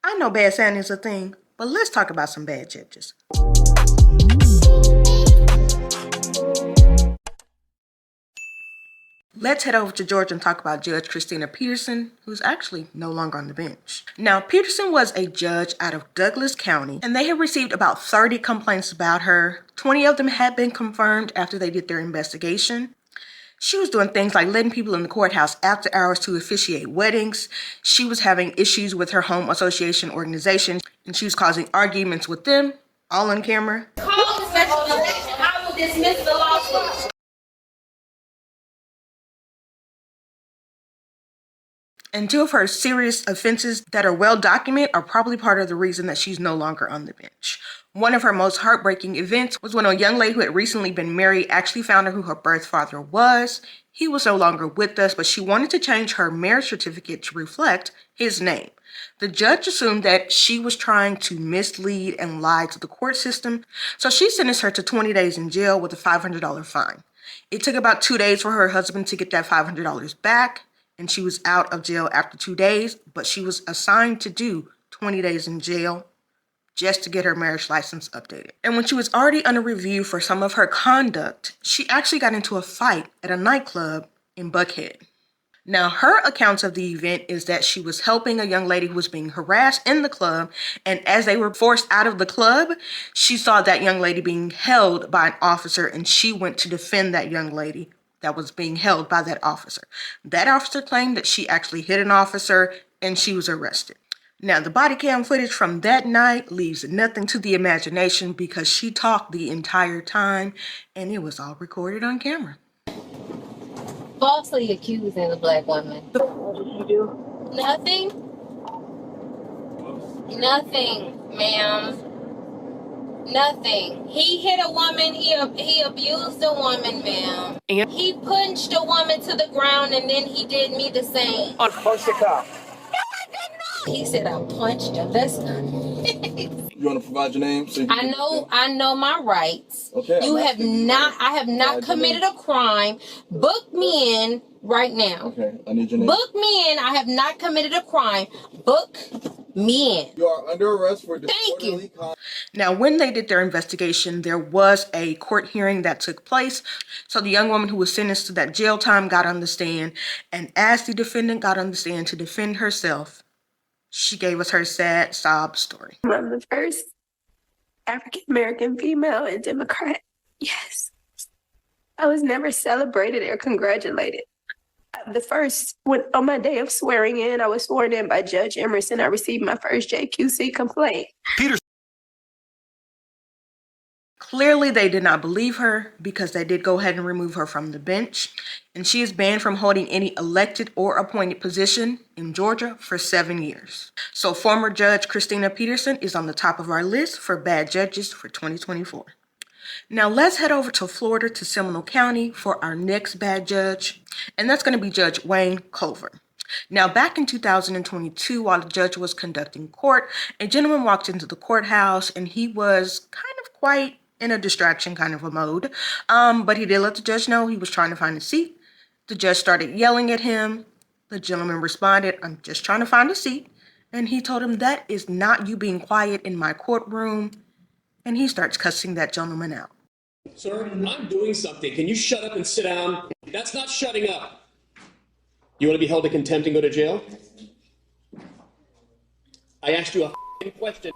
I know bad Santa is a thing, but let's talk about some bad judges. Let's head over to Georgia and talk about Judge Christina Peterson, who's actually no longer on the bench. Now, Peterson was a judge out of Douglas County, and they had received about 30 complaints about her. 20 of them had been confirmed after they did their investigation. She was doing things like letting people in the courthouse after hours to officiate weddings. She was having issues with her home association organization, and she was causing arguments with them, all on camera. Call the special election. I will dismiss the lawsuit. And two of her serious offenses that are well documented are probably part of the reason that she's no longer on the bench. One of her most heartbreaking events was when a young lady who had recently been married actually found out who her birth father was. He was no longer with us, but she wanted to change her marriage certificate to reflect his name. The judge assumed that she was trying to mislead and lie to the court system, so she sentenced her to 20 days in jail with a $500 fine. It took about 2 days for her husband to get that $500 back, and she was out of jail after 2 days, but she was assigned to do 20 days in jail just to get her marriage license updated. And when she was already under review for some of her conduct, she actually got into a fight at a nightclub in Buckhead. Now, her account of the event is that she was helping a young lady who was being harassed in the club, and as they were forced out of the club, she saw that young lady being held by an officer, and she went to defend that young lady that was being held by that officer. That officer claimed that she actually hit an officer, and she was arrested. Now, the body cam footage from that night leaves nothing to the imagination because she talked the entire time, and it was all recorded on camera. Falsely accusing a black woman. What did you do? Nothing. Nothing, ma'am. Nothing. He hit a woman. He abused a woman, ma'am. And he punched a woman to the ground, and then he did me the same. Punch the cop. He said I punched him. That's You want to provide your name? So I know my rights. Okay. I have not committed a crime. Book me in right now. Okay, I need your name. Book me in. I have not committed a crime. Book me in. You are under arrest for disorderly conduct. now, when they did their investigation, there was a court hearing that took place. So the young woman who was sentenced to that jail time got on the stand, and as the defendant got on the stand to defend herself, she gave us her sad sob story. I'm the first African-American female and Democrat. Yes. I was never celebrated or congratulated. The first, on my day of swearing in, I was sworn in by Judge Emerson. I received my first JQC complaint. Clearly, they did not believe her because they did go ahead and remove her from the bench, and she is banned from holding any elected or appointed position in Georgia for 7 years. So former Judge Christina Peterson is on the top of our list for bad judges for 2024. Now let's head over to Florida to Seminole County for our next bad judge, and that's going to be Judge Wayne Culver. Now, back in 2022, while the judge was conducting court, a gentleman walked into the courthouse, and he was kind of quite in a distraction kind of a mode, but he did let the judge know he was trying to find a seat. The judge started yelling at him. The gentleman responded, "I'm just trying to find a seat." And he told him, "That is not you being quiet in my courtroom." And he starts cussing that gentleman out. Sir, I'm doing something. Can you shut up and sit down? That's not shutting up. You want to be held in contempt and go to jail? I asked you a question.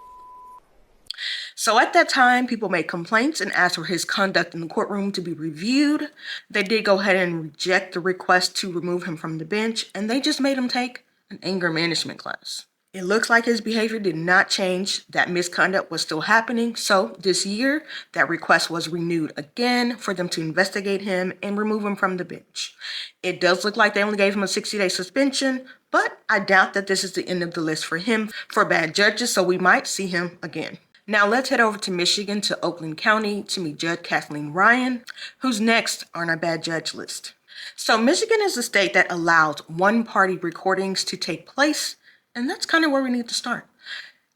So at that time, people made complaints and asked for his conduct in the courtroom to be reviewed. They did go ahead and reject the request to remove him from the bench, and they just made him take an anger management class. It looks like his behavior did not change. That misconduct was still happening. So this year, that request was renewed again for them to investigate him and remove him from the bench. It does look like they only gave him a 60-day suspension, but I doubt that this is the end of the list for him for bad judges, so we might see him again. Now let's head over to Michigan, to Oakland County, to meet Judge Kathleen Ryan, who's next on our bad judge list. So Michigan is a state that allows one-party recordings to take place, and that's kind of where we need to start.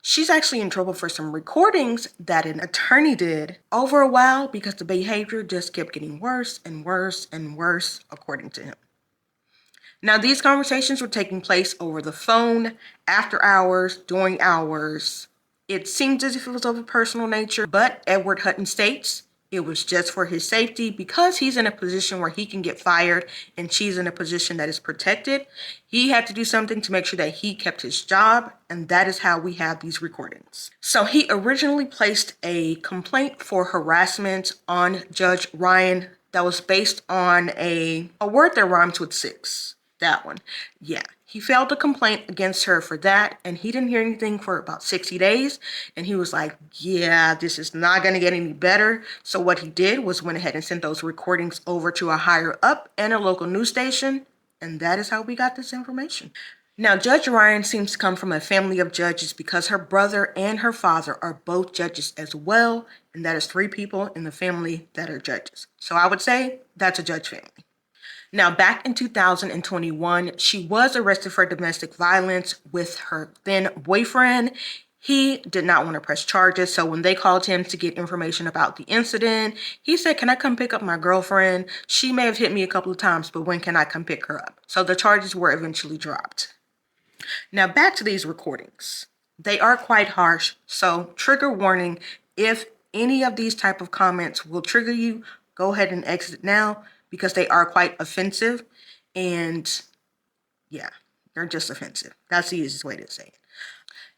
She's actually in trouble for some recordings that an attorney did over a while because the behavior just kept getting worse and worse and worse, according to him. Now, these conversations were taking place over the phone, after hours, during hours. It seemed as if it was of a personal nature, but Edward Hutton states it was just for his safety because he's in a position where he can get fired and she's in a position that is protected. He had to do something to make sure that he kept his job, and that is how we have these recordings. So he originally placed a complaint for harassment on Judge Ryan that was based on a word that rhymes with 6. That one. Yeah. He filed a complaint against her for that, and he didn't hear anything for about 60 days. And he was like, yeah, this is not going to get any better. So what he did was went ahead and sent those recordings over to a higher up and a local news station. And that is how we got this information. Now, Judge Ryan seems to come from a family of judges because her brother and her father are both judges as well. And that is 3 people in the family that are judges. So I would say that's a judge family. Now, back in 2021, she was arrested for domestic violence with her then boyfriend. He did not want to press charges, so when they called him to get information about the incident, he said, can I come pick up my girlfriend? She may have hit me a couple of times, but when can I come pick her up? So the charges were eventually dropped. Now, back to these recordings. They are quite harsh, so trigger warning, if any of these type of comments will trigger you, go ahead and exit now, because they are quite offensive, and yeah, they're just offensive. That's the easiest way to say it.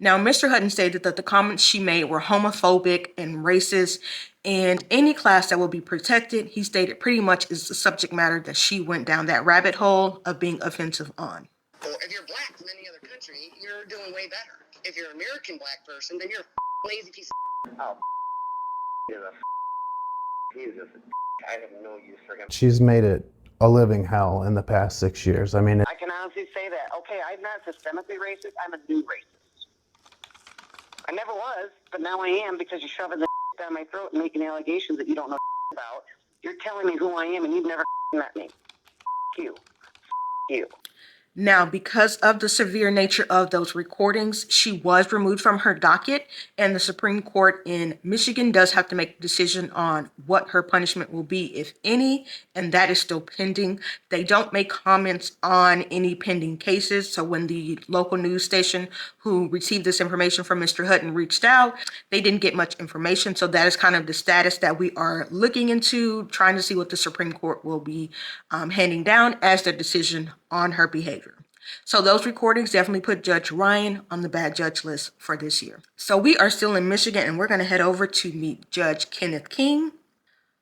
Now, Mr. Hutton stated that the comments she made were homophobic and racist, and any class that will be protected, he stated pretty much is the subject matter that she went down that rabbit hole of being offensive on. Well, if you're black from any other country, you're doing way better. If you're an American black person, then you're a lazy piece of oh, he's just I have no use for him. She's made it a living hell in the past 6 years. I mean, I can honestly say that. Okay, I'm not systemically racist. I'm a new racist. I never was, but now I am because you're shoving the down my throat and making allegations that you don't know about. You're telling me who I am and you've never met me. You. You. Now, because of the severe nature of those recordings, she was removed from her docket, and the Supreme Court in Michigan does have to make a decision on what her punishment will be, if any, and that is still pending. They don't make comments on any pending cases, so when the local news station who received this information from Mr. Hutton reached out, they didn't get much information, so that is kind of the status that we are looking into, trying to see what the Supreme Court will be handing down as their decision on her behavior. So those recordings definitely put Judge Ryan on the bad judge list for this year. So we are still in Michigan, and we're going to head over to meet Judge Kenneth King,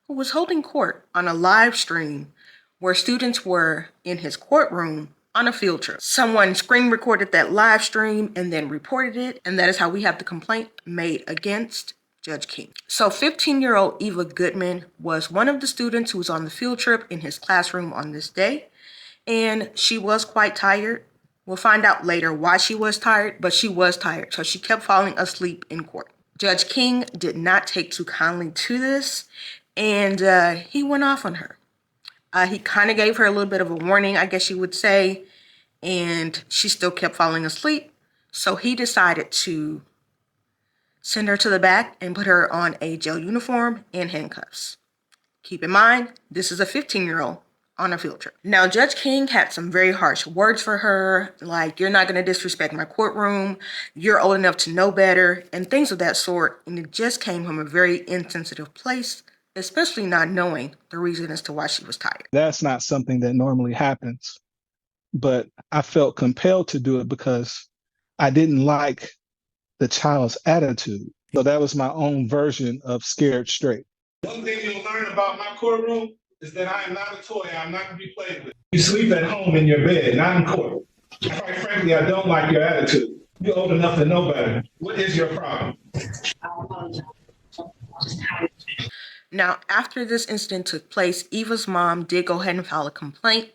who was holding court on a live stream where students were in his courtroom on a field trip. Someone screen recorded that live stream and then reported it, and that is how we have the complaint made against Judge King. So 15-year-old Eva Goodman was one of the students who was on the field trip in his classroom on this day. And she was quite tired. We'll find out later why she was tired, but she was tired, so she kept falling asleep in court. Judge King did not take too kindly to this, and he went off on her. He kind of gave her a little bit of a warning, I guess you would say, and she still kept falling asleep. So he decided to send her to the back and put her on a jail uniform and handcuffs. Keep in mind, this is a 15-year-old. On a field trip. Now, Judge King had some very harsh words for her, like, you're not going to disrespect my courtroom, you're old enough to know better, and things of that sort. And it just came from a very insensitive place, especially not knowing the reason as to why she was tired. That's not something that normally happens, but I felt compelled to do it because I didn't like the child's attitude. So that was my own version of scared straight. One thing you'll learn about my courtroom is that I am not a toy. I'm not to be played with. You sleep at home in your bed, not in court. Quite frankly, I don't like your attitude. You're old enough to know better. What is your problem? Now, after this incident took place, Eva's mom did go ahead and file a complaint.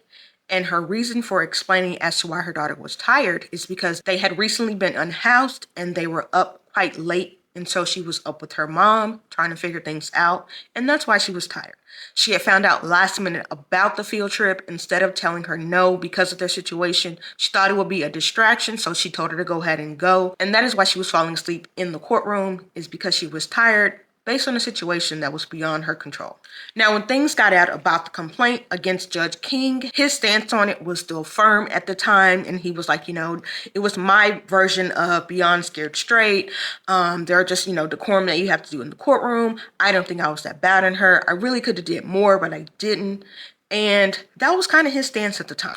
And her reason for explaining as to why her daughter was tired is because they had recently been unhoused and they were up quite late. And so she was up with her mom trying to figure things out. And that's why she was tired. She had found out last minute about the field trip. Instead of telling her no because of their situation, she thought it would be a distraction. So she told her to go ahead and go. And that is why she was falling asleep in the courtroom, is because she was tired. based on a situation that was beyond her control. Now, when things got out about the complaint against Judge King, his stance on it was still firm at the time, and he was like, it was my version of beyond scared straight. There are just, decorum that you have to do in the courtroom. I don't think I was that bad on her. I really could have did more, but I didn't. And that was kind of his stance at the time.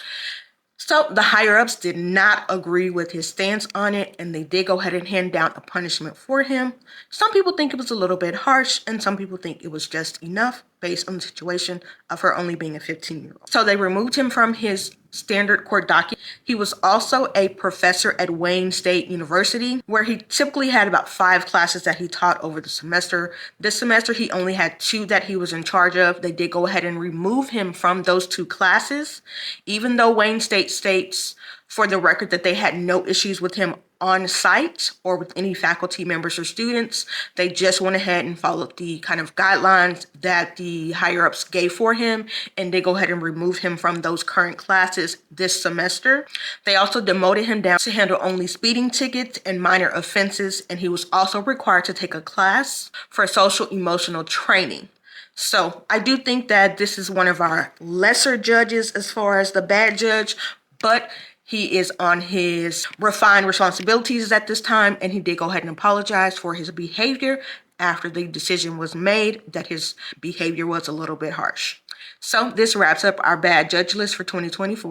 So the higher-ups did not agree with his stance on it, and they did go ahead and hand down a punishment for him. Some people think it was a little bit harsh, and some people think it was just enough based on the situation of her only being a 15-year-old. So they removed him from his standard court docket. He was also a professor at Wayne State University, where he typically had about 5 classes that he taught over the semester. This semester, he only had 2 that he was in charge of. They did go ahead and remove him from those 2 classes, even though Wayne State states for the record that they had no issues with him on site or with any faculty members or students. They just went ahead and followed the kind of guidelines that the higher ups gave for him, and they go ahead and remove him from those current classes this semester. They also demoted him down to handle only speeding tickets and minor offenses, and he was also required to take a class for social emotional training. So I do think that this is one of our lesser judges as far as the bad judge, but he is on his refined responsibilities at this time, and he did go ahead and apologize for his behavior after the decision was made that his behavior was a little bit harsh. So this wraps up our bad judge list for 2024.